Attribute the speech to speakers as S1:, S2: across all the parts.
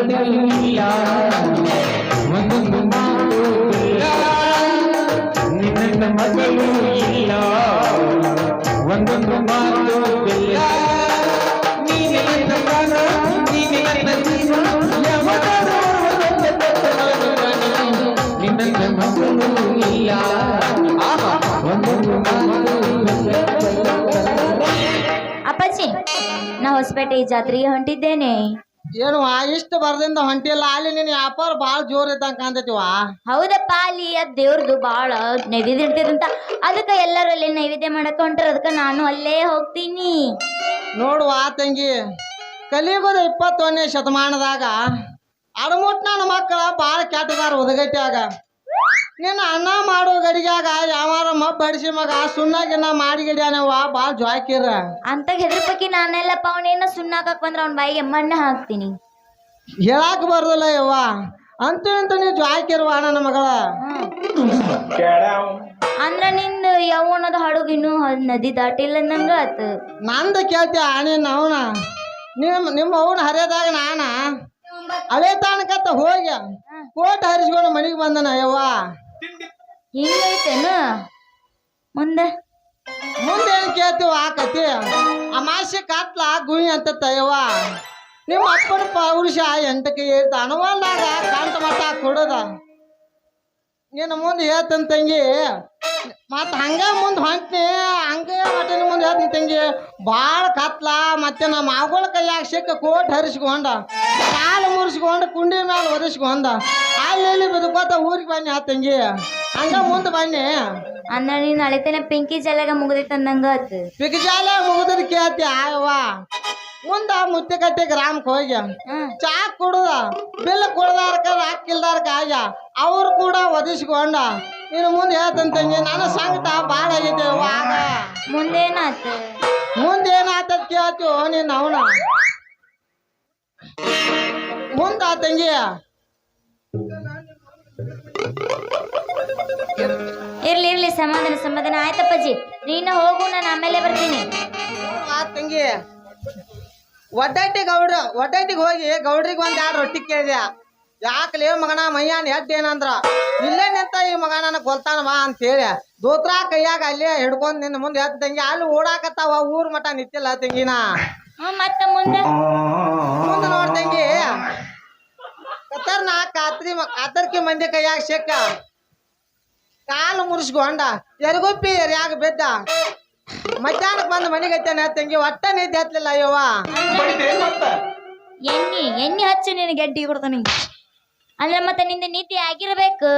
S1: ಮಗಳು ಇಲ್ಲ ಒಂದೊಂದು ಮಾತು ಇಲ್ಲ ನಿನ್ನ ಮಗಳು ಇಲ್ಲ ಒಂದೊಂದು ಮಾತು ಇಲ್ಲ ನೀನೇ ನನ್ನ ಪ್ರಾಣ ನೀನೇ ನನ್ನ ಜೀವ ಯಾವತ್ತಾದರೂ ನಿನ್ನ ಮಗಳು ಇಲ್ಲ ಒಂದೊಂದು ಮಾತು
S2: ಅಪ್ಪಾಜಿ ನಾ ಹೊಸಪೇಟೆ ಜಾತ್ರೆಗೆ ಹೊಂಟಿದ್ದೇನೆ.
S3: ಏನು ಇಷ್ಟ ಬರ್ದಿಂದ ಹೊಂಟಿಲ್ಲ ಅಲ್ಲಿ ನಿನ್ ವ್ಯಾಪಾರ ಬಾಳ ಜೋರ್ ಇದ್ದಂಗ ಕಾಣ್ತೈತಿವ.
S2: ಹೌದಪ್ಪ ಅಲ್ಲಿ ಅದ್ ದೇವ್ರದು ಬಾಳ ನೈವೇದ್ಯ ಇರ್ತದಂತ ಅದಕ್ಕ ಎಲ್ಲರೂ ಅಲ್ಲಿ ನೈವೇದ್ಯ ಮಾಡಕ್ ಹೊಂಟಾರ ಅದಕ್ಕ ನಾನು ಅಲ್ಲೇ ಹೋಗ್ತೀನಿ.
S3: ನೋಡುವ ತಂಗಿ ಕಲಿಯುಗದ 21ನೇ ಶತಮಾನದಾಗ ಅಡಮುಟ್ ನನ್ನ ಮಕ್ಕಳ ಬಾಳ ಕೆಟ್ಟದಾರ ಒದಗಟ್ಯಾಗ ನಿನ್ನ ಅನ್ನ ಮಾಡೋ ಗಡಿಗ್ಯಾಗ ಯಾವಾರ ಮಬ್ಬ ಹಡಿಸಿ ಮಗ ಸುಣ್ಣಗಿನ್ನ ಮಾಡಿ ಗಡಿಯಾನವ್ವ ಬಾಳ ಜ್ವಾಕಿರ
S2: ಅಂತ ಹೆದ್ರ ಬಗ್ಗೆ ನಾನೆಲ್ಲಪ್ಪ ಅವನೇನ ಸುಣ್ಣಾಕಕ್ ಬಂದ್ರ ಅವ್ನ ಬಾಯಿಗೆ ಮಣ್ಣ ಹಾಕ್ತೀನಿ.
S3: ಹೇಳಾಕ ಬರೋದಿಲ್ಲ ಯವ್ವ ಅಂತೂ ಇಂತ ನೀವು ಜ್ವಾಕಿರುವ ನನ್ನ ಮಗಳ.
S2: ಅಂದ್ರ ನಿಂದ ಯಾವನದ ಹಡಗು ಇನ್ನು ನದಿ ದಾಟಿಲ್ಲ ನಂಗ ಆತ.
S3: ನಂದು ಕೇಳ್ತೀಯ ನೀನ್ ಅವನ ನಿಮ್ಮ ಅವನ ಹರಿಯದಾಗ ನಾನ ಅದೇ ತಾಣಕತ್ತ ಹೋಗಿ ಕೋಟ್ ಹರಿಸ್ಕೊಂಡು ಮನಿಗೆ ಬಂದನ ಯವ್ವ.
S2: ಹಿಂಗೈತೇನು ಮುಂದೆ
S3: ಮುಂದೇನು ಕೇಳ್ತೀವ ಆಕತಿ ಅಮಾಸೆ ಕಾತ್ಲ ಗುಯಿ ಅಂತ ಯವ್ವ. ನಿಮ್ಮ ಅಪ್ಪನ ಪೌರುಷ 8ಕ್ಕೆ ಏರ್ತ ಅನುವಲ್ದಾಗ ಕಾಂತ ಮತ ಕೊಡೋದ ನೀನು ಮುಂದೆ ಹೇಳ್ತಂತ ತಂಗಿ ಮತ್ತ ಹಂಗ ಮುಂದೆ ಹೊಂಟ್ನಿ ಹಂಗ ಮಟನ್ ಮುಂದೆ ಹೇಳ್ತೀನಿ ತಂಗಿ ಬಾಳ ಕತ್ಲ ಮತ್ತೆ ನಮ್ಮ ಮಾವುಗಳ ಕೈಯಾಗ ಸಿಕ್ಕ ಕೋಟ್ ಹರಿಸ್ಕೊಂಡ ಕಾಲು ಮುರಿಸ್ಕೊಂಡು ಕುಂಡಿ ಮೇಲೆ ಒದಿಸ್ಕೊಂಡ ಅಲ್ಲಿ ಬದುಕೋತ ಊರಿಗೆ ಬನ್ನಿ ಆ ತಂಗಿ ಹಂಗ ಮುಂದೆ ಬನ್ನಿ.
S2: ಅಂದ್ರ ನೀನ್ ಅಳಿತೇನೆ ಪಿಂಕಿ ಜಲಗ ಮುಗ್ದೈತ ಅಂದಂಗ ಆತ.
S3: ಪಿಕ್ಜಾಲ ಮುಗಿದ್ ಕೇಳ್ತಿ ಆಯವ್ವ. ಮುಂದ ಮುತ್ತಿಕಟ್ಟೆ ಗ್ರಾಮಕ್ಕೆ ಹೋಗಿ ಚಾ ಕುಡ್ದ ಬಿಲ್ ಕುಡ್ದಾರ್ಕ ಹಾಕಿಲ್ದಾರ್ಕ ಆಗ ಅವ್ರು ಕೂಡ ಒದಿಸ್ಕೊಂಡ ನೀನು ಮುಂದೆ ಹೇಳ್ತಂತಂಗಿ ನನ್ನ ಸಂಕಟ ಬಾಳ ಆಗೈತೆ ಆಗ
S2: ಮುಂದೇನಾತ
S3: ಮುಂದೇನಾತ ಕೇಳ್ತೀವ ನೀನ್ ಅವನ ಮುಂದ ತಂಗಿ
S2: ಇರ್ಲಿ ಸಮಾಧಾನ ಆಯ್ತಪ್ಪಾಜಿ ನೀನು ಹೋಗು ನಾನು ಆಮೇಲೆ ಬರ್ತೀನಿ.
S3: ಆ ತಂಗಿ ಒಡ್ಡಟ್ಟಿಗೆ ಹೋಗಿ ಗೌಡ್ರಿಗೆ ಒಂದ್ 2 ರೊಟ್ಟಿ ಕೇಳಿದ್ಯಾ ಯಾಕಲೇ ಮಗನ ಮಯ್ಯಾನ್ ಎಡ್ ಏನಂದ್ರ ಇಲ್ಲೇ ನಿಂತ ಈ ಮಗ ನನಗ್ ಕೊಲ್ತಾನ ಬಾ ಅಂತ ಹೇಳಿ ದೋತ್ರ ಕೈಯಾಗ ಅಲ್ಲೇ ಹಿಡ್ಕೊಂಡ್ ನಿನ್ನ ಮುಂದೆ ಹೇಳ್ತ ತಂಗಿ ಅಲ್ಲಿ ಓಡಾಕತ್ತಾವ ಊರ್ ಮಠ ನಿಂತಿಲ್ಲ ತಂಗಿನ.
S2: ಮತ್ತ ಮುಂದೆ
S3: ನೋಡ್ ತಂಗಿ ಕತ್ತರ್ನ ಕಾತರ್ಕಿ ಮಂದಿ ಕೈಯಾಗ ಸಿಕ್ಕ ಕಾಲು ಮುರಿಸ್ಕೊಂಡ ಎರ್ಗೊಪ್ಪಿ ಎರ್ಯಾಗ ಬಿದ್ದ ಮಧ್ಯಾಹ್ನಕ್ ಬಂದ್ ಮನೆಗೆ ಐತೇನೆ ತಂಗಿ ಒಟ್ಟ ನಿದ್ದೆ ಹತ್ಲಿಲ್ಲ ಅಯ್ಯವ್ವ.
S2: ಎಣ್ಣಿ ಹಚ್ಚಿ ನೀನು ಗೆಡ್ಡಿ ಕೊಡ್ತಾನೆ ಅಂದ್ರೆ ಮತ್ತೆ ನಿಂದ ನೀತಿ ಆಗಿರ್ಬೇಕು.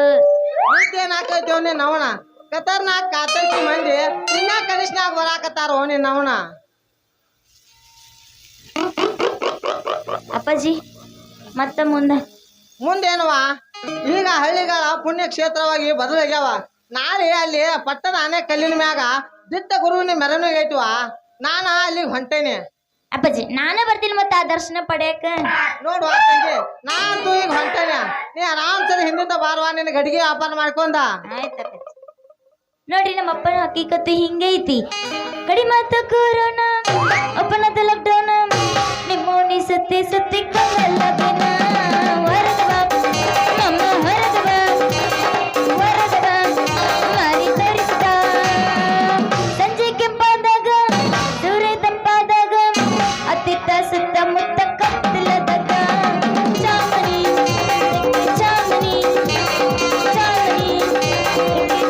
S3: ನಿದ್ದೆ ಏನ್ ಹಾಕೈತಿ ನೀನ್ ಅವನ ಕತರ್ನಾಕ್ ಕಾತರ್ಕಿ ಮಂದಿ ಇನ್ನ ಕನಿಷ್ಠನಾಗ ಬರಾಕತ್ತಾರ ನೀನ್ ಅವನ.
S2: ಅಪ್ಪಾಜಿ ಮತ್ತ ಮುಂದೇನುವ
S3: ಈಗ ಹಳ್ಳಿಗಳ ಪುಣ್ಯ ಕ್ಷೇತ್ರವಾಗಿ ಬದಲಾಗ್ಯಾವ. ನಾಳೆ ಅಲ್ಲಿ ಪಟ್ಟದ ಆನೆ ಕಲ್ಲಿನ ಮ್ಯಾಗ ದಿಟ್ಟ ಗುರುವಿನ ಮೆರವಣಿಗೆ ಐತಿವ ನಾನ ಅಲ್ಲಿಗೆ ಹೊಂಟೇನೆ.
S2: ಅಪ್ಪಾಜಿ ನಾನೇ ಬರ್ತೀನಿ ಮತ್ತೆ ಆ ದರ್ಶನ ಪಡೆಯಕ.
S3: ನೋಡುವ ತಂಗಿ ನಾನಂತೂ ಈಗ ಹೊಂಟೇನೆ ನೀ ಆರಾಮ್ ಸರಿ ಹಿಂದಿಂದ ಬಾರವಾ ನಿನ್ನ ಗಡಿಗೆ ವ್ಯಾಪಾರ ಮಾಡ್ಕೊಂಡ.
S2: ಆಯ್ತಪ್ಪಾಜಿ ನೋಡ್ರಿ ನಮ್ಮ ಅಪ್ಪನ ಹಕ್ಕಿಕತ್ತು ಹಿಂಗೈತಿ ಕಡಿ ಮಾತು ಕೊರೋನಾ ಅಪ್ಪನದ ಲಾಕ್ಡೌನ್ ನಿಮ್ಮೋನಿ ಸತ್ತಿ ಕಲ್ಲ ದಿನ ಹೊರಗ ನಮ್ಮ ಹೊರಗ ಮಾರಿ ತರಿಸ್ತ ಸಂಜೆ ಕೆಂಪಾದಾಗ ಸೂರ್ಯ ತಂಪಾದಾಗ ಅತ್ತಿತ್ತ ಸುತ್ತಮುತ್ತ ಕತ್ತಲದಾಗ ಚಾಮನಿ ಚಾಮನಿ ಚಾಮನಿ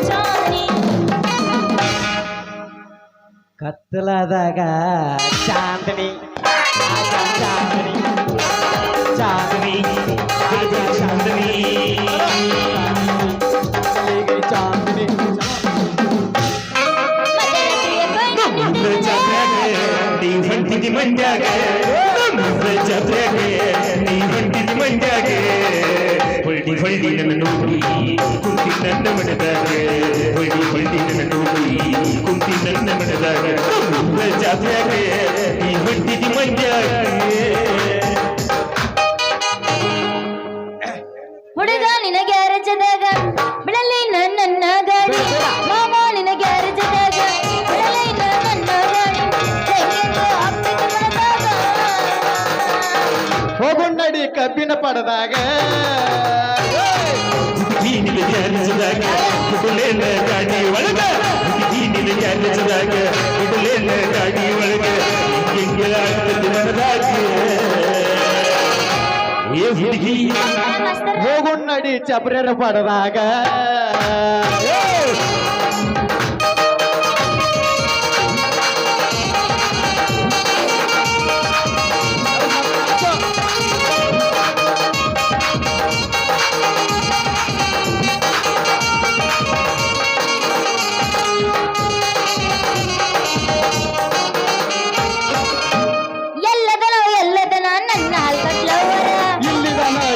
S2: ಚಾಮನಿ
S4: ಕತ್ತಲದಾಗ ಚಾಂದನಿ ಚಾಂದನಿ ಚಾಂದನಿ ಚಾಂದನಿ ಚಾಂದನಿ
S5: ನೀ ಹೊಂಟಿದಿ ಮಂಡ್ಯಾಗ ಜಾತ್ರೆಗೆ ನೀ ಹೊಂಟಿದಿ ಮಂಡ್ಯಾಗ ಹೊಳ್ಳಿ ನನ್ನ ನೋಡಿ ಕುಂತಿ ನನ್ನ ಮನದಾಗ ಹೊಳ್ಳಿ ನನ್ನ ನೋಡಿ ಕುಂತಿ ನನ್ನ ಮನದಾಗ ಜಾತ್ರೆಗೆ ನೀ ಹೊಂಟಿದಿ ಮಂಡ್ಯಾಗ.
S2: ಹುಡುಗ ನಿನ ಗ್ಯಾರೇಜದಾಗ ಬಿಡಲಿ ನನ್ನ ಗಾಡಿ ಮಾಮ ನಿನ ಗ್ಯಾರೇಜದಾಗ ಬಿಡಲಿ ನನ್ನ ಗಾಡಿ
S4: ಹೋಗೊಂಡಡಿ ಕಬ್ಬಿನ ಪಡದಾಗ
S5: ಹುಡುಗಿ ನಿನಗೆ ಅನಿಸಿದಾಗ ಬಿಡಲೇನ ಗಾಡಿ ಒಳಗ ಹುಡುಗಿ ನಿನಗೆ ಅನಿಸಿದಾಗ ಬಿಡಲೇನ ಗಾಡಿ ಒಳಗ ಹಿಂಗೆ ಆಗ್ತದೆ ನನದಾಗ ಏ ಹುಡುಗಿ
S2: ಮಾಸ್ತರ್
S4: ಹೋಗು ನಡಿ ಚಪ್ರೇರ ಪಡದಾಗ
S2: ಎಲ್ಲದನ ನನ್ನ ಹಲ್ಕಟ್ಲವರ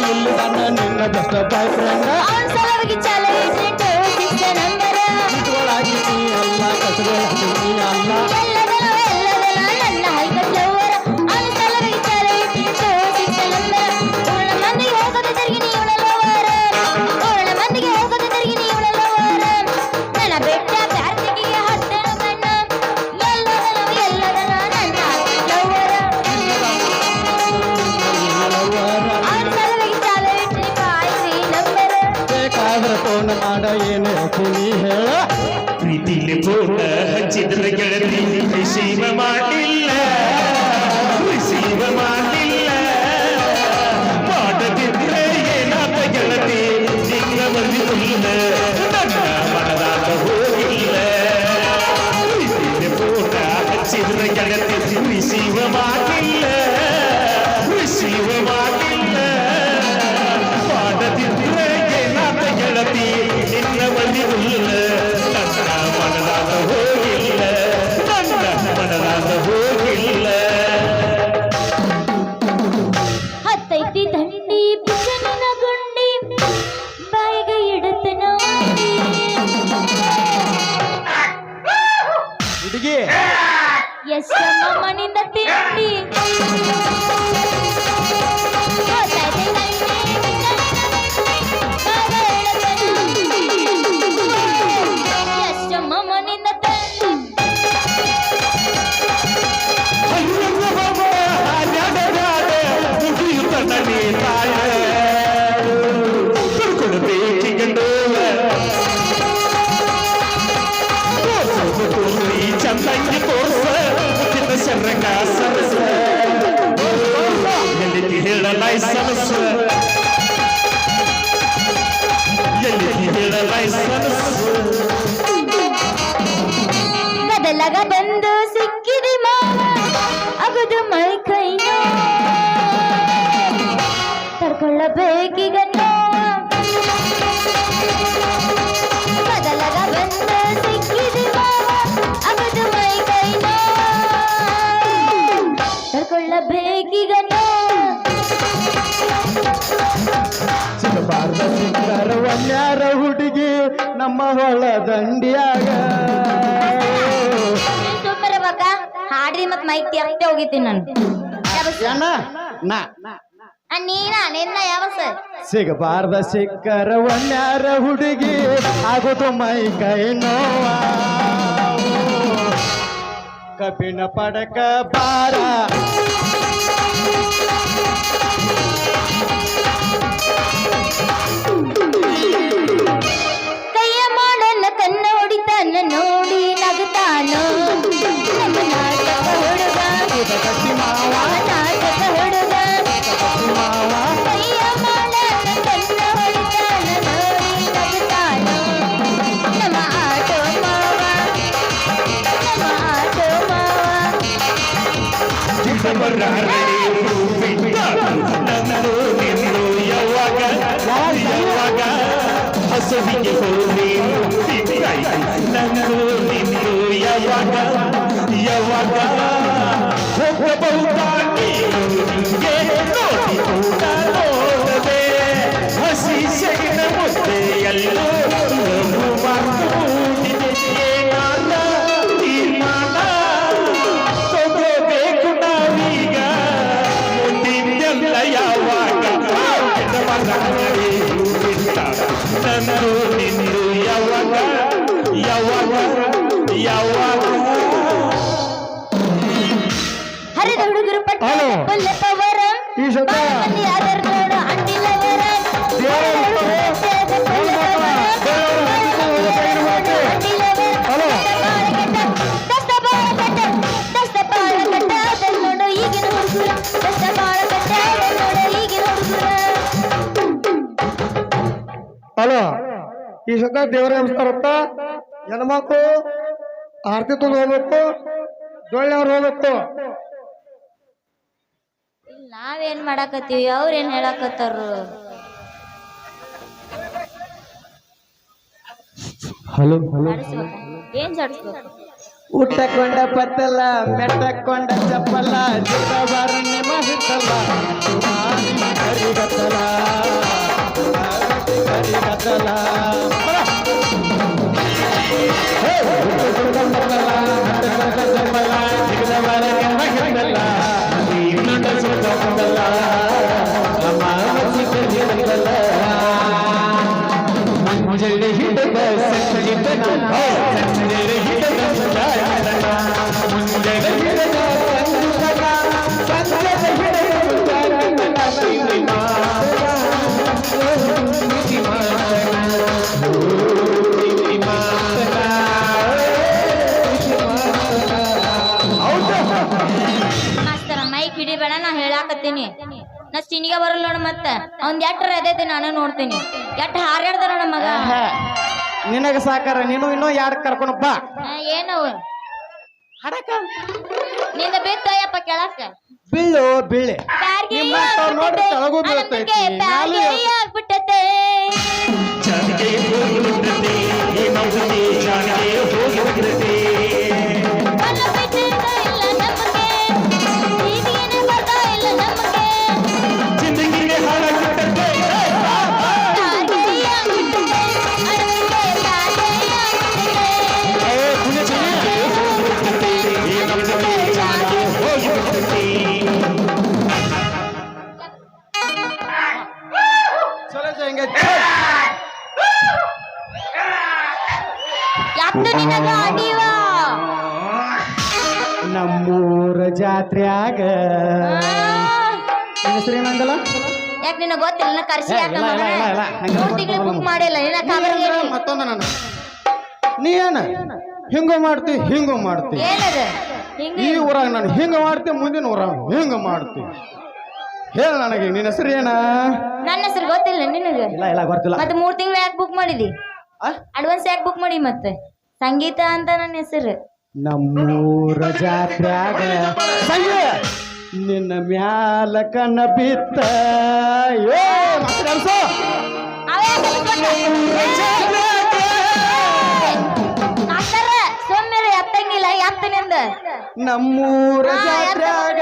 S4: ಇಲ್ಲಿದಾನ ನಿನ್ನ ಬೆಸ್ಟ್ ಬಾಯ್ ಫ್ರೆಂಡ್
S2: ಅವನ್ ಸಲುವಾಗಿ ಚಾಲ ಇಟ್ಟು ಸಿಕ್ಕ ನಂಬರ
S4: ಇಟ್ಕೊಳಾಗಿ ನೀ ಅಲ್ಲ ಕಸಗೊಳಾಗಿ ನೀ ಅಲ್ಲ
S2: ಎಲ್ಲದನ ನನ್ನ ಹಲ್ಕಟ್ಲವರ ಅವನ್ ಸಲುವಾಗಿ ಚಾಲ ಇಟ್ಟು ಸಿಕ್ಕ ನಂಬರ ಉಳ್ಳ ಮಂದಿಗೆ ಹೋಗೋದು ತಿರುಗಿ ನೀ ಉಳಲವರ ಉಳ್ಳ ಮಂದಿಗೆ ಹೋಗೋದು ತಿರುಗಿ ನೀ ಉಳಲವರ ನನ್ನ ಬೆಟ್ಟ ಕಾರ್ತಿಕಿಗೆ ಹತ್ತೇನು ಕಣ್ಣ ಎಲ್ಲದನ ನನ್ನ ಹಲ್ಕಟ್ಲವರ ಅವನ್ ಸಲುವಾಗಿ ಚಾಲ ಇಟ್ಟು ಕಾಯ್ರಿ ನಂಬರ
S4: ಬೇಕಾದ್ರೆ ಫೋನ್ ಮಾಡ ಏನು ನೀ ಹೇಳ
S5: ಪ್ರೀತಿಲಿ ಫೋನ ಹಚ್ಚಿದ್ರೆ ಗೆಳತಿ ರಿಸೀವ್ ಮಾಡಿಲ್ಲ ಮಾಡದಿದ್ರೆ ಏನಾದ ಗೆಳತಿ ನಿನ್ನ ಬಂದಿಲ್ಲ ನನ್ನ ಮನದಾಟ ಹೋಗಿಲ್ಲ ಪ್ರೀತಿಲಿ ಫೋನ ಹಚ್ಚಿದ್ರೆ ಗೆಳತಿ ರಿಸೀವ್ ಮಾಡಿಲ್ಲ ಮಾಡದಿದ್ರೆ ಏನಾದ ಗೆಳತಿ ನಿನ್ನ ಬಂದಿಲ್ಲ ನನ್ನ ಮನದಾಟ ಹೋಗಿಲ್ಲ
S2: ಹತ್ತೈತಿ ದಂಡಿ ಬಿಚ್ಚನಿನ ಗುಂಡಿ ಬಾಯಿಗೆ ಇಡುತ್ತ ನೋಡಿ
S4: ಹುಡುಗಿ
S2: ಎಷ್ಟಮ್ಮ ಮನಿಂದ ತಿಂಡಿ ಹತ್ತೈತಿ ದಂಡಿ ಎಷ್ಟಮ್ಮ ಮನಿಂದ ತಂಡಿ
S5: ಚಂದಂಗಿ ತೋರ್ಸ ಶರಂಗ ಸರಸ ಎಲ್ಲಿ ಹೇಳ ಲೈಸನ್ಸ್
S2: ಗದಲಗ ಬಂದು ಸಿಕ್ಕಿದಿ ಮಾವ ಅಗದು ಮೈ ಕೈ ತಡ್ಕೊಳ್ಳಬೇಕೀಗ ಗದಲಗ ಬಂದು ಸಿಕ್ಕಿದಿ ಮಾವ ಅಗದು ಮೈ ಕೈ ತಡ್ಕೊಳ್ಳಬೇಕೀಗ
S4: ಸಿಗಬಾರ್ದ ಸಿಕ್ಕರ ಒನ್ಯಾರ ಹುಡುಗಿ ನಮ್ಮ ಹೊಳ ದಂಡಿಯಾಗ
S2: ಸೂಪರ್ ಬಕ್ಕ ಹಾಡ್ರಿ ಮತ್ ಮೈಕ್ ಅಷ್ಟೇ ಹೋಗಿದ್ದೀನಿ ನಾನು
S4: ಏನ ನಾ
S2: ನೀನಾ ನಿನ್ನ ಯಾವ ಸರ್
S4: ಸಿಗಬಾರ್ದ ಸಿಕ್ಕರ ಒನ್ಯಾರ ಹುಡುಗಿ ಆಗೋದು ಮೈ ಕೈ ನೋವ ಕಬ್ಬಿನ ಪಡಕ ಬಾರ
S2: ಕೈಯ ಮಾಡನ್ನ ಕನ್ನ ಹೊಡಿತಾನ ನೋಡಿ ನಗುತ್ತಾನೋ ನಮ್ಮ ನಾಟಕ ಹುಡುಗ
S4: ಕಟ್ಟಿ ಮಾವ
S2: ನಾಟಕ ಹುಡುಗ
S4: ಮಾವ
S2: ಕೈಯ ಮಾಡನ್ನ ಕನ್ನ ಹೊಡಿತಾನ ನೋಡಿ ನಗುತ್ತಾನೋ ನಮ್ಮ ಆಟೋ ಮಾವ ನಮ್ಮ ಆಟೋ ಮಾವ
S5: ಯಾವಾಗ ಹಸುವಿಗೆ ಹೋಗಿ ನನ್ನೂ ನಿಂದು ಯಾವಾಗ ಹೋಗಬಹುದಾಗಿ ನಿಂಗೆ ನೋಡಿ ಕೂಡ ನೋಡದೆ ಹಸಿ ಸೆಗಿನ ಮುದ್ದೆ ಎಲ್ಲೋ ಏನಾದ ತೀರ್ಮಾನ ತಗೋಬೇಕು ನಾವೀಗ ಮುಂದಿನ ಯಾವಾಗ ನನ್ನೂ ನಿಂದು ಯಾವಾಗ
S2: ಹರಿದ ಹುಡುಗರು ಪಟ್ಟ
S4: ಹಲೋ.
S2: ಪವರ
S4: ಈ ಸತ
S2: ಬಾಳ ಮಂದಿ ಆದರ್ ನೋಡಿ
S4: ಹಲೋ ಈ ಸತ ದೇವರ ನಮಸ್ಕಾರತ್ತ ಹೆಣ್ಮಕ್ಳು ಆರತಿ ತುಂಬ ಹೋಗ್ಬೇಕು ಜೋಳ್ನವ್ರು ಹೋಗ್ಬೇಕು.
S2: ನಾವೇನ್ ಮಾಡಾಕತ್ತೀವಿ ಅವ್ರೇನ್ ಹೇಳಾಕತ್ತಾರ.
S4: ಹಲೋ
S2: ಏನ್ ಜಾಡಿಸ್ಬೇಕು?
S4: ಊಟಕೊಂಡ ಪತ್ತಲ್ಲ ಮೆಟ್ಟಕೊಂಡ ಚಪ್ಪಲ್ಲ ಜಿಬ್ಬಾರ ನಿಮ್ಮ ಹಿತ್ತಲ್ಲ ಕರಿಗತ್ತಲ ಕರಿಗತ್ತಲ
S1: ಮುಂಜಾನೆ ಹಿಡಿದ ಸಂಜೆ ಸಂಜೆ ಹಿಡಿದ ಮುಂಜಾನೆ ಹಿಡಿದ ಸಂಜೆ
S2: ಮಾಸ್ತರ ಮೈಕ್ ಹಿಡಿಬೇಡ, ನಾ ಹೇಳಾಕತ್ತೀನಿ. ನಾ ಸಿನಿಗೆ ಬರಲ್ಲ ನೋಡ. ಮತ್ತ ಅವ್ನ್ ಎಟ್ರ ಎದೈತಿ ನಾನು ನೋಡ್ತೀನಿ. ಎಟ್ ಹಾರ್ಯಾಡ್ದ ನೋಡ ಮಗ.
S4: ನಿನಗ ಸಾಕಾರ ನೀನು ಇನ್ನೂ ಯಾರು ಕರ್ಕೊಂಡು ಬಾ.
S2: ಏನವು
S4: ಹಡಕ
S2: ನಿಂದ ಬಿತ್ತಯ್ಯಪ್ಪ ಕೆಳಕ್ಕ.
S4: ಬೀಳು ಬೀಳೆ
S2: ಬ್ಯಾರ್ಗಿ
S4: ನೋಡಿ ತಳಗು ಬೀಳ್ತೈತಿ
S2: ಆಗ್ಬಿಟ್ಟತೆ.
S5: ಜಾನಿಗೆ ಹೋಗಿ ಬಿಟ್ಟತೆ ಈ ಮಗುಗೆ ಜಾನಿಗೆ ಹೋಗಿ ಬಿಟ್ಟತೆ
S2: ಬಲ್ಲ ಬಿಟ್ಟಿದ್ದ ಇಲ್ಲ ನಮಗೆ, ಈಗೇನೆ ಬರ್ತಾ ಇಲ್ಲ ನಮಗೆ.
S5: ಜಿಂದಗಿಗೆ ಹಾಳಾಗ್ಬಿಟ್ಟತೆ
S2: ಬ್ಯಾರ್ಗಿ ಆಗ್ಬಿಟ್ಟತೆ, ಅಡವಿಗೆ ಬ್ಯಾರ್ಗಿ ಆಗ್ಬಿಟ್ಟತೆ.
S5: ಈ ಮಗುಗೆ ಜಾನಿಗೆ ಹೋಗಿ ಬಿಟ್ಟತೆ.
S4: ಚಲೋ ಹೆಂಗೆ
S2: ಯಾಕ್ತ ನಿನಗ ಅಡಿವ?
S4: ನಮ್ಮೂರ ಜಾತ್ರ್ಯಾಗ ಹೆಸರೇನಂದಲ್ಲ
S2: ಯಾಕೆ ನಿನಗ ಗೊತ್ತಿಲ್ಲ? ನಾ ಕರ್ಸಿ ಯಾಕ
S4: ಇಲ್ಲ, ಇಲ್ಲ, ಇಲ್ಲ, ಇಲ್ಲ. ಹಂಗೆ
S2: 3 ತಿಂಗಳು ಬುಕ್ ಮಾಡಿಲ್ಲ. ನಿನ್ನ ಖಬರ್ಗೆ
S4: ಮತ್ತೊಂದು ನಾನು ನೀ ಏನ ಹಿಂಗ ಮಾಡ್ತಿ ಹಿಂಗ ಮಾಡ್ತಿ
S2: ಏನದ ಹಿಂಗ?
S4: ಈ ಊರಾಗ ನಾನು ಹಿಂಗ ಮಾಡ್ತಿ, ಮುಂದಿನ ಊರಾಗ ಹಿಂಗ ಮಾಡ್ತಿ. ಹೇಳ ನನಗೆ ನಿನ್ನ ಹೆಸರು ಏನ?
S2: ನನ್ನ ಹೆಸರು ಗೊತ್ತಿಲ್ಲ ನಿನಗ?
S4: ಇಲ್ಲ ಇಲ್ಲ ಗೊತ್ತಿಲ್ಲ.
S2: ಮತ್ತೆ 3 ತಿಂಗಳು ಯಾಕೆ ಬುಕ್ ಮಾಡಿದಿ? ಅಡ್ವಾನ್ಸ್ ಯಾಕೆ ಬುಕ್ ಮಾಡಿ? ಮತ್ತೆ ಸಂಗೀತ ಅಂತ ನನ್ನ ಹೆಸರು.
S4: ನಮ್ಮೂರ ಜಾತ್ರ್ಯಾಗ ಸಂಜೆ ನಿನ್ನ ಮ್ಯಾಲ ಕಣ್ಣ ಬಿತ್ತ ಏ ಮಾತ್ರ ಅನ್ಸೋ.
S2: ಸೊಮ್ಮೆಲೆ ಎತ್ತಂಗಿಲ್ಲ ಎತ್ತನಿಂದ.
S4: ನಮ್ಮೂರ ಜಾತ್ರ್ಯಾಗ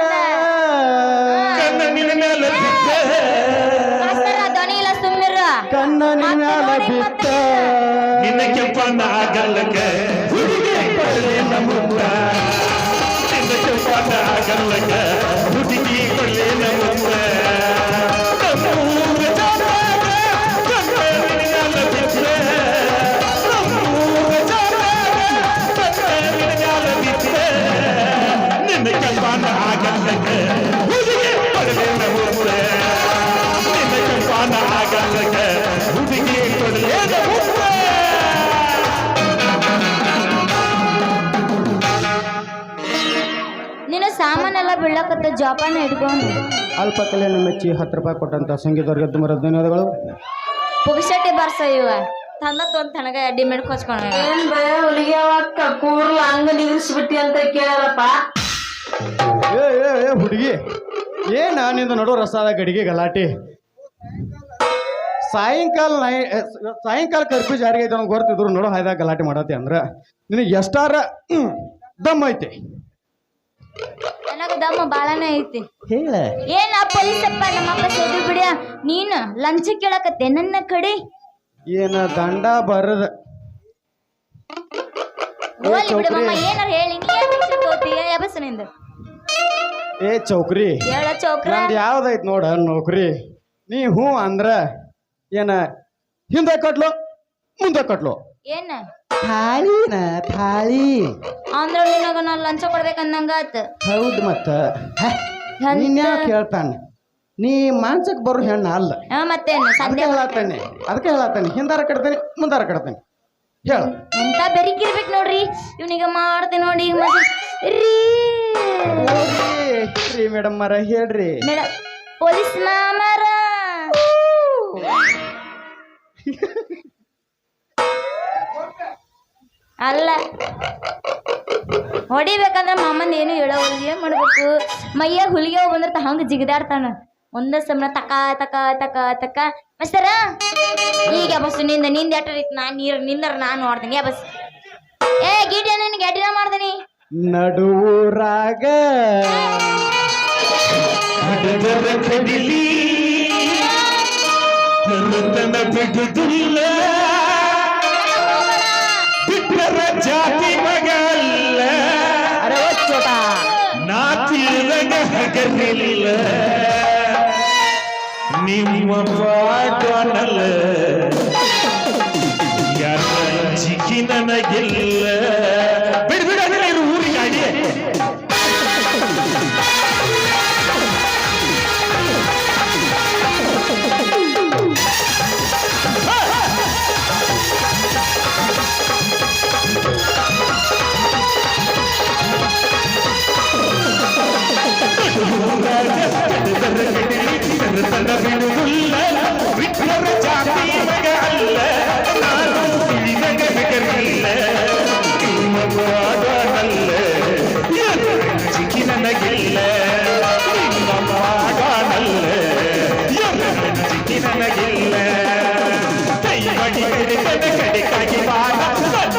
S5: ಕಣ್ಣ ನಿನ್ನ ಮೇಲೆ ಬಿದ್ದೆ
S2: ಧ್ವನಿ ಇಲ್ಲ, ಸುಮ್ಮಿರ.
S4: ಕಣ್ಣ ನಿನ್ನ ಮ್ಯಾಲ ಬಿತ್ತ
S5: ನಿನ್ನ ಕೆಂಪನ ಆಗಲ್ಲಕ ಹುಡುಗಿ ಕೊಡಲೆ ನಮ್ಮುತ್ತ ನಿನ್ನ ಕೆಂಪನ ಆಗಲ್ಲಕ ಹುಡುಗಿ ಕೊಡಲೆ ನಮ್ಮುತ್ತ ನಮ್ಮೂರ ಜಾತ್ರೆಗ ಕಣ್ಣ ನಿನ್ನ ಮೇಲೆ ಬಿದ್ದೆ ನಮ್ಮೂರ ಜಾತ್ರೆಗ ಕಣ್ಣ ನಿನ್ನ ಮೇಲೆ ಬಿದ್ದೆ ನಿನ್ನ ಕೆಂಪನ ಆಗಲ್ಲಕ ಹುಡುಗಿ ಕೊಡಲೆ ನಮ್ಮುತ್ತ ನಿನ್ನ ಕೆಂಪನ ಆಗಲ್ಲಕ ಹುಡುಗಿ ಕೊಡಲೆ ನಮ್ಮುತ್ತ.
S2: ನಿನ್ನ ಸಾಮಾನೆಲ್ಲ ಬೀಳಕತ್ತ ಜೋಪಾನ ಇಟ್ಕೊಂಡು.
S4: ಅಲ್ಪ ಕಲೆಯನ್ನು ಮೆಚ್ಚಿ 10 ರೂಪಾಯಿ ಕೊಟ್ಟಂತ ಸಂಗೀತವ್ರಿಗೆ ತುಂಬ ಧನ್ಯವಾದಗಳು.
S2: ಪುಗಿಸಟ್ಟೆ ಬರ್ಸ ಇವ ತಂದತ್ ಒಂದ್ ತನಗ ಅಡ್ಡಿ ಮೇಡ್ ಕೊಚ್ಕೊಂಡ.
S3: ಏನ್ ಬೇ ಹುಲಿಯವ್ವಕ್ಕ ಕೂರ್ಲ ಹಂಗ ನಿಲ್ಲಿಸ್ಬಿಟ್ಟಿ ಅಂತ ಕೇಳಪ್ಪ.
S4: ಏ ಏ ಏ ಹುಡುಗಿ ಏನ ನಿಂದು ನಡು ರಸಾದ ಗಡಿಗೆ ಗಲಾಟೆ. ಸಾಯಂಕಾಲ ಕರ್ಫ್ಯೂ ಜಾರಿಗೆ ಐತೆ ನನಗೆ ಗೊತ್ತಿದ್ರು ನೋಡೋ ಹಾಯ್ದಾಗ ಗಲಾಟೆ ಮಾಡತ್ತೆ ಅಂದ್ರೆ ನಿನಗೆ ಎಷ್ಟಾರ ದಮ್ ಐತೆ?
S2: ನನಗ ದಮ್ಮ ಬಾಳನೇ ಐತಿ.
S4: ಹೇಳ
S2: ಏನ ಪೊಲೀಸಪ್ಪ ನಮ್ಮಪ್ಪ ಸೇದು ಬಿಡಿಯ ನೀನು ಲಂಚ ಕೇಳಕತ್ತೆ ನನ್ನ ಕಡೆ.
S4: ಏನ ದಂಡ ಬರದ
S2: ಹೋಲಿ ಬಿಡಮ್ಮ, ಏನಾರ ಹೇಳಿ ನೀ ತೋತೀಯ ಯಬಸನಿಂದ.
S4: ಏ ಚೌಕ್ರಿ
S2: ಹೇಳ ಚೌಕ್ರ.
S4: ನಂದು ಯಾವ್ದೈತ್ ನೋಡ ನೌಕರಿ. ನೀ ಹ್ಞೂ ಅಂದ್ರ ಏನ ಹಿಂದೆ ಕಟ್ಲು ಮುಂದೆ ಕಟ್ಲು?
S2: ಏನ
S4: ಥಾಳಿನ ಥಾಳಿ
S2: ಅಂದ್ರ ನಿನಗ ನಾ ಲಂಚ ಕೊಡ್ಬೇಕಂದಂಗಾತ.
S4: ಹೌದು ಮತ್ತ ನೀನ್ಯಾ ಕೇಳ್ತಾನೆ? ನೀ ಮಾನ್ಸಕ್ ಬರೋ ಹೆಣ್ಣ ಅಲ್ಲ.
S2: ಮತ್ತೇನು
S4: ಅದಕ್ಕೆ ಹೇಳತ್ತಾನೆ ಹಿಂದಾರ ಕಟ್ತೇನೆ ಮುಂದಾರ ಕಟ್ತೇನೆ. ಹೇಳ
S2: ಎಂತ ಬೆರಿಕಿರ್ಬೇಕು ನೋಡ್ರಿ ಇವನಿಗೆ ಮಾಡ್ತೀನಿ ನೋಡಿ
S4: ರೀ ಮೇಡಮ್ ಮರ ಹೇಳ್ರಿ.
S2: ಮೇಡಮ್ ಪೊಲೀಸ್ ಮಾಮರ ಅಲ್ಲ ಹೊಡಿಬೇಕಂದ್ರ ಮಾಮಂದ ಏನು ಹೇಳೋವಲ್ದು ಏನ್ ಮಾಡ್ಬೇಕು ಮೈಯಾಗ ಹುಲಿಗೆ ಬಂದಿರ್ತ ಹಂಗ ಜಿಗಿದಾಡ್ತಾನ ಒಂದ ಸಮಯ ತಕ ತಕ ತಕ ತಕ ಮಸ್ತರ ಈಗ ಬಸ್ ನಿಂದ ಎಟ್ಟರಿತ್ ನಾ ನೀರ್ ನಿಂದರ ನಾನು ನೋಡ್ತೀನಿ ಬಸ್ ಏ ಗೀಟ ನಿನ್ ಗಡ್ಡಿನ ಮಾಡ್ತೀನಿ
S1: ನಡುವೂರಾಗ
S5: ಹಡದರ ಕಡಿಲಿ ತನ್ನ ಬಿಡುದಿಲ್ಲ ಬಿಟ್ಟರ ಜಾತಿ ಮಗಲ್ಲ
S1: ಅರೆ ಚೋಟ
S5: ನಾ ತಿಳಿದಾಗ ಹಗಲಿಲ್ಲ ನಿಮ್ಮ ಪಾಟನಲ್ಲ ಯಾರ ಜಿಕ್ಕಿ ನನಗಿಲ್ಲ ಬಿಡು ಬಿಡು ಅದನ್ನ ಇರು ಊರಿಗೆ ಅಡಿ ತನ್ನ ಬಿಡುವುಲ್ಲ ಬಿಟ್ಟರ ಜಾತಿ ಮಗ ಅಲ್ಲ ನಾನು ತಿಳಿದಾಗ ಹೆಗರಿಲ್ಲ ನಿಮ್ಮ ಮಗನಲ್ಲ ಜಿಕ್ಕಿ ನನಗಿಲ್ಲ ನಿಮ್ಮ ಮಗನಲ್ಲ ಜಿಕ್ಕಿ ನನಗಿಲ್ಲ ಕೈ ಮಡಿ ಕಡೆ ಕಡೆಗಾಗಿ ಬಾಣ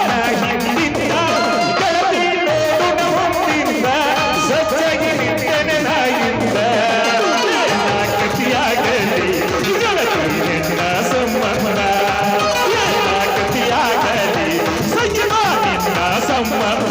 S5: ನನ್ನ ಹಿಂದಿಂದ ಗೆಳತಿ ನೋಡು ಮುಂದಿಂದ ಸಜ್ಜಾಗಿ ನಿಂತನೆ ನಾಯಿಂದ ಕತಿಯಾಗಲಿ ಗೆಳತಿ ಸಂಬಂಧ ಕತಿಯಾಗಲಿ ಸಜ್ಜನ ನಿನ್ನ ಸಂಬಂಧ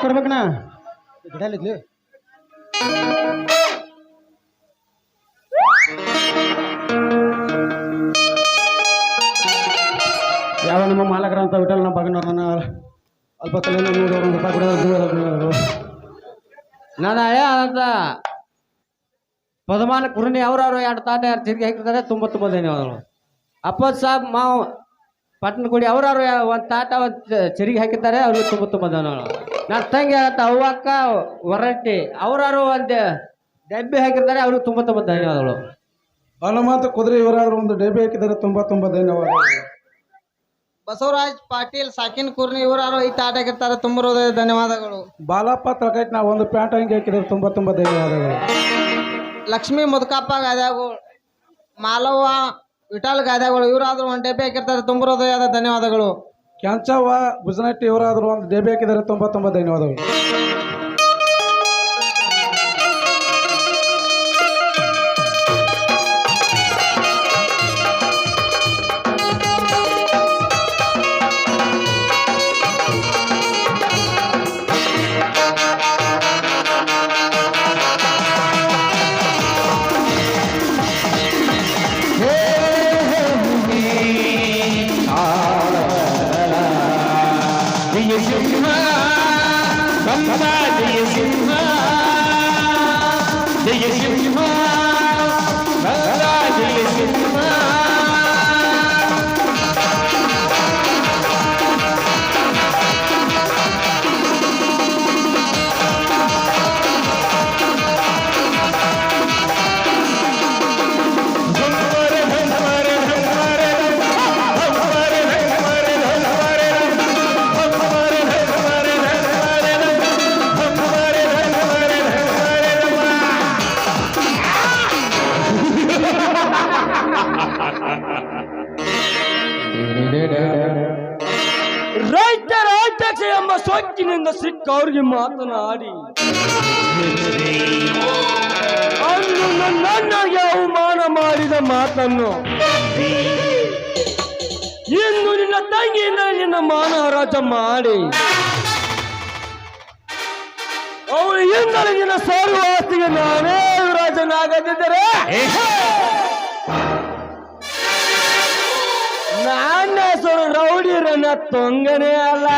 S1: ಕೊಡ್ಬೇಕಣ್ಣ ಗಿಡಲಿದ್ಲಿ ಯಾವ ನಮ್ಮ ಮಾಲಕರ ಅಂತ ವಿಠಲ್ ನಮ್ಮ ಬಗನವ್ರನ್ನ ಅಲ್ಪ ತಲೆಯನ್ನು ನೋಡಿ ಒಂದು ರೂಪಾಯಿ ಕೊಡೋದು ನಾನು ಹಳೆ ಅಂತ ಪದಮಾನ ಕುರುಣಿ ಅವ್ರವ್ರು ಎರಡು ತಾಟ ಯಾರು ತಿರುಗಿ ಹಾಕಿರ್ತಾರೆ ತುಂಬ ಧನ್ಯವಾದಗಳು ಅಪ್ಪದ್ ಸಾಬ್ ಮಾವು ಪಟ್ಟಣಗುಡಿ ಅವ್ರವ್ರು ಒಂದು ತಾಟ ಒಂದು ಚರಿಗೆ ಹಾಕಿದ್ದಾರೆ ಅವ್ರಿಗೆ ತುಂಬ ಧನ್ಯವಾದಗಳು ನನ್ನ ತಂಗಿ ಅಂತ ಅವ್ವಕ್ಕ ಹೊರಟ್ಟಿ ಅವ್ರವ್ರು ಒಂದು ಡಬ್ಬಿ ಹಾಕಿರ್ತಾರೆ ಅವ್ರಿಗೆ ತುಂಬ ಧನ್ಯವಾದಗಳು
S4: ಹನುಮಂತ ಕುದುರೆ ಇವರಾದ್ರು ಒಂದು ಡಬ್ಬಿ ಹಾಕಿದ್ದಾರೆ ತುಂಬ ಧನ್ಯವಾದಗಳು
S3: ಬಸವರಾಜ್ ಪಾಟೀಲ್ ಸಾಕಿನ್ ಕುರ್ನಿ ಇವರಾರು ಈ ತಾಟ ಹಾಕಿರ್ತಾರೆ ತುಂಬ ಹೃದಯ ಧನ್ಯವಾದಗಳು
S4: ಬಾಲಪ್ಪ ತರಕೈಟ್ ನಾವು ಒಂದು ಪ್ಯಾಂಟ್ ಅಂಗಿ ಹಾಕಿದ್ದಾರೆ ತುಂಬ ಧನ್ಯವಾದಗಳು
S3: ಲಕ್ಷ್ಮೀ ಮುದುಕಪ್ಪ ಗಾದ್ಯಾಗಳು ಮಾಲವ್ವ ವಿಠಲ್ ಗಾದ್ಯಾಗಳು ಇವರಾದ್ರು ಒಂದು ಡಬ್ಬಿ ಹಾಕಿರ್ತಾರೆ ತುಂಬ ಹೃದಯದ ಧನ್ಯವಾದಗಳು
S4: ಕೆಂಚವ್ವ ಗುಜನಟ್ಟಿ ಇವರಾದ್ರು ಒಂದು ಡಬ್ಬಿ ಹಾಕಿದ್ದಾರೆ ತುಂಬ ಧನ್ಯವಾದಗಳು
S5: ಸದಾ ಜಯ ಸಿಂಹ ಜಯ ಸಿಂಹ ಸದಾ ಜಯ ಸಿಂಹ
S1: ರೈತ ರಾಜಾಕ್ಷ ಎಂಬ ಸೊಕ್ಕಿನಿಂದ ಸಿಕ್ಕವ್ರಿಗೆ ಮಾತನಾಡಿ ಅಂದು ನನಗೆ ಅವಮಾನ ಮಾಡಿದ ಮಾತನ್ನು ಇಂದು ನಿನ್ನ ತಂಗಿಯಿಂದ ನಿನ್ನ ಮಾನಹರಾಜ ಮಾಡಿ ಅವಳು ಇಂದಲೇ ನಿನ್ನ ಸರ್ವ ಆಸ್ತಿಗೆ ನಾನೇ ರಾಜನಾಗದಿದ್ದರೆ ನನ್ನ ಹೆಸರು ರೌಡಿರನ್ನ ತೊಂಗನೇ ಅಲ್ಲ.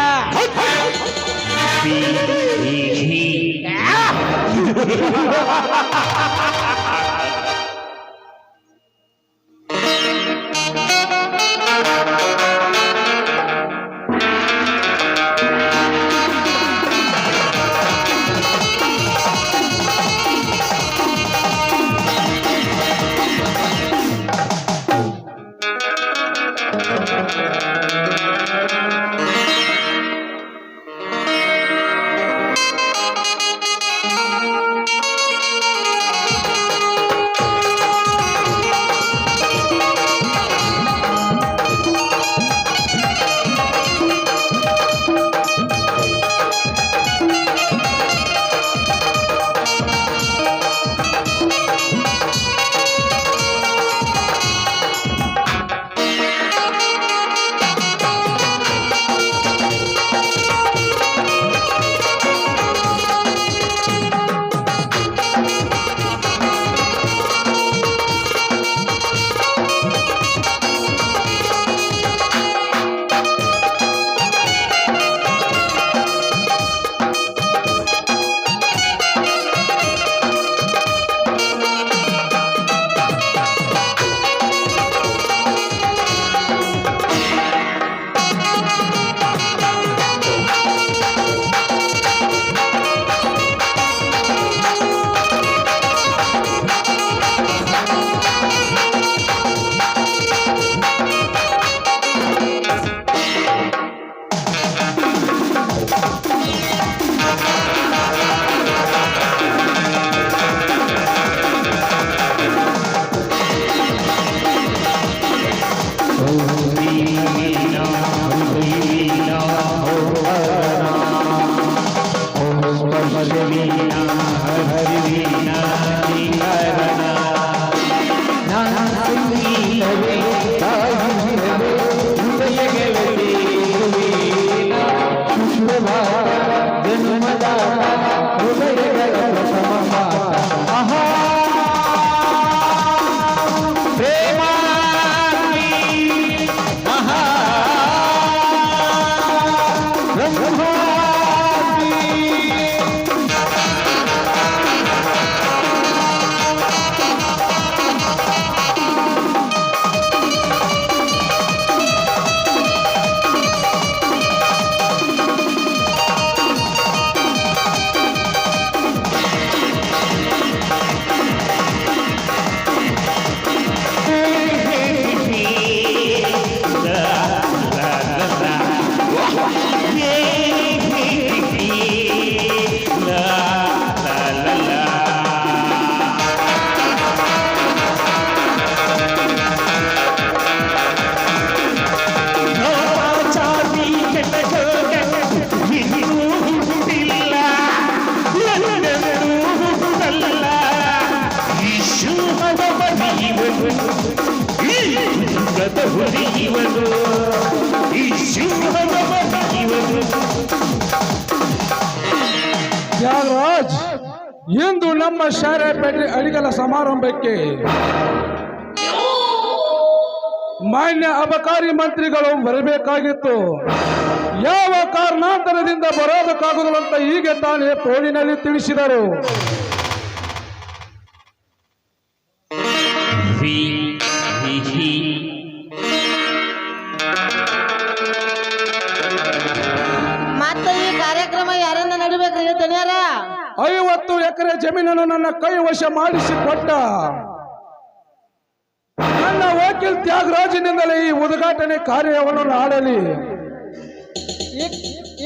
S6: ತ್ಯಾಗರಾಜ್, ಇಂದು ನಮ್ಮ ಶಾಲೆಪೇಟೆ ಅಡಿಗಲ ಸಮಾರಂಭಕ್ಕೆ ಮಾನ್ಯ ಅಬಕಾರಿ ಮಂತ್ರಿಗಳು ಬರಬೇಕಾಗಿತ್ತು. ಯಾವ ಕಾರಣಾಂತರದಿಂದ ಬರೋದಕ್ಕಾಗುದಿಲ್ಲ ಅಂತ ಹೀಗೆ ತಾನೇ ಫೋನಿನಲ್ಲಿ ತಿಳಿಸಿದರು.
S3: ಮತ್ತ ಈ ಕಾರ್ಯಕ್ರಮ ಯಾರಿಂದ ನಡಿಬೇಕ್ರಿ ತನಿಯಾರ?
S6: 50 ಎಕರೆ ಜಮೀನನ್ನು ನನ್ನ ಕೈ ವಶ ಮಾಡಿಸಿಕೊಟ್ಟ ನನ್ನ ವಕೀಲ್ ತ್ಯಾಗರಾಜನಿಂದಲೇ ಈ ಉದ್ಘಾಟನೆ ಕಾರ್ಯವನ್ನು ಮಾಡಲಿ.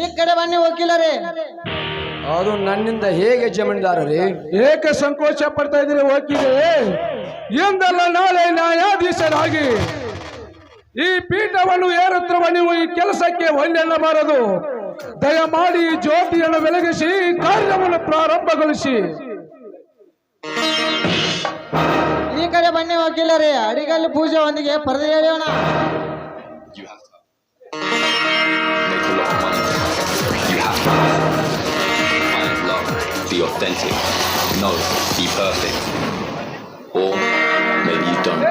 S3: ಈ ಕಡೆ ಬನ್ನಿ ವಕೀಲರೇ.
S7: ಅದು ನನ್ನಿಂದ ಹೇಗೆ ಜಮೀನ್ದಾರರೇ?
S6: ಏಕೆ ಸಂಕೋಚ ಪಡ್ತಾ ಇದ್ದೀರಿ ವಕೀಲರೇ? ಎಂದಲ್ಲ ನಾಳೆ ನ್ಯಾಯಾಧೀಶರಾಗಿ ಈ ಪೀಠವನ್ನು ಏರುತ್ತಿರುವ ನೀವು ಈ ಕೆಲಸಕ್ಕೆ ಒಂದೆನ್ನಬಾರದು. ದಯಮಾಡಿ ಈ ಜ್ಯೋತಿಯನ್ನು ಬೆಳಗಿಸಿ ಕಾರ್ಯವನ್ನು ಪ್ರಾರಂಭಗೊಳಿಸಿ.
S3: ಈ ಕಡೆ ಬನ್ನಿ ವಕೀಲರೇ. ಅಡಿಗಲ್ಲಿ ಪೂಜೆ ಒಂದಿಗೆ ಪರದೆ ಹೇಳೋಣ.
S8: Find love, be authentic, no, be perfect, or maybe you don't.